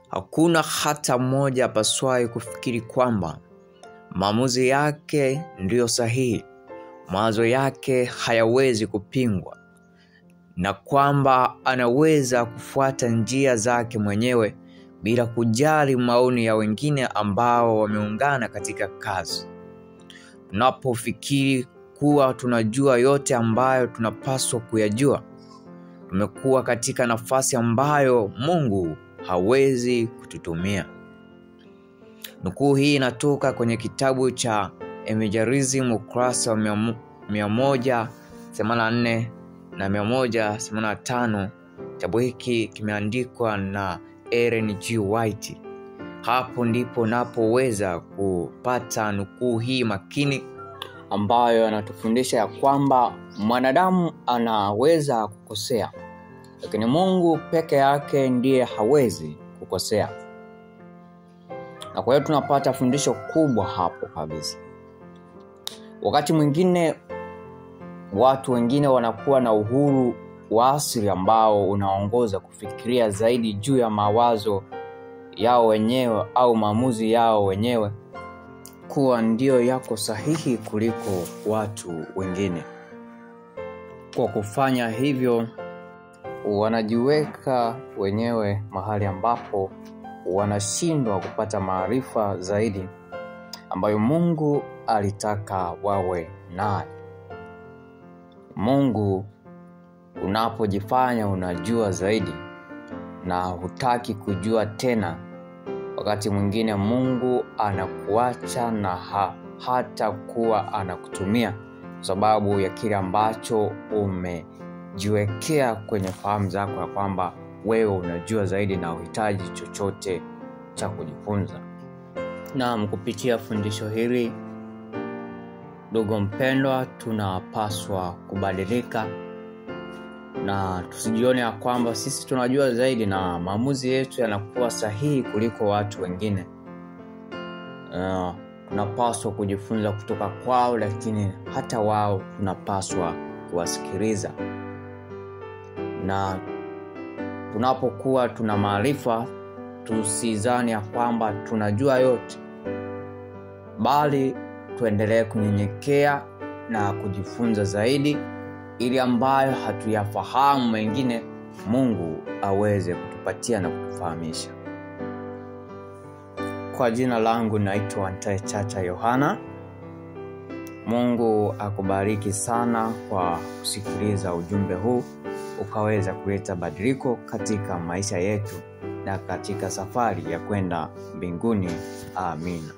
Hakuna hata mmoja apaswaye kufikiri kwamba maamuzi yake ndiyo sahihi, mawazo yake hayawezi kupingwa, na kwamba anaweza kufuata njia zake mwenyewe bila kujali maoni ya wengine ambao wameungana katika kazi. Tunapofikiri kuwa tunajua yote ambayo tunapaswa kuyajua, tumekuwa katika nafasi ambayo Mungu hawezi kututumia. Nukuu hii inatoka kwenye kitabu cha Evangelism ukurasa wa 184 na 185. Kitabu hiki kimeandikwa na Ellen G. White. Hapo ndipo napoweza kupata nukuu hii makini ambayo anatufundisha ya kwamba mwanadamu anaweza kukosea, lakini Mungu peke yake ndiye hawezi kukosea. Na kwa hiyo tunapata fundisho kubwa hapo kabisa. Wakati mwingine watu wengine wanakuwa na uhuru wa asili ambao unaongoza kufikiria zaidi juu ya mawazo yao wenyewe au maamuzi yao wenyewe kuwa ndio yako sahihi kuliko watu wengine. Kwa kufanya hivyo, wanajiweka wenyewe mahali ambapo wanashindwa kupata maarifa zaidi ambayo Mungu alitaka wawe nayo. Mungu, unapojifanya unajua zaidi na hutaki kujua tena, wakati mwingine Mungu anakuacha na hata kuwa anakutumia kwa sababu ya kile ambacho umejiwekea kwenye fahamu zako ya kwamba wewe unajua zaidi na uhitaji chochote cha kujifunza. Na kupitia fundisho hili, ndugu mpendwa, tunapaswa kubadilika na tusijione ya kwamba sisi tunajua zaidi na maamuzi yetu yanakuwa sahihi kuliko watu wengine. Tunapaswa kujifunza kutoka kwao, lakini hata wao tunapaswa kuwasikiliza. Na tunapokuwa tuna maarifa, tusizani ya kwamba tunajua yote, bali tuendelee kunyenyekea na kujifunza zaidi, ili ambayo hatuyafahamu mengine Mungu aweze kutupatia na kutufahamisha. Kwa jina langu naitwa Antaye Chacha Yohana. Mungu akubariki sana kwa kusikiliza ujumbe huu, ukaweza kuleta badiliko katika maisha yetu na katika safari ya kwenda mbinguni. Amina.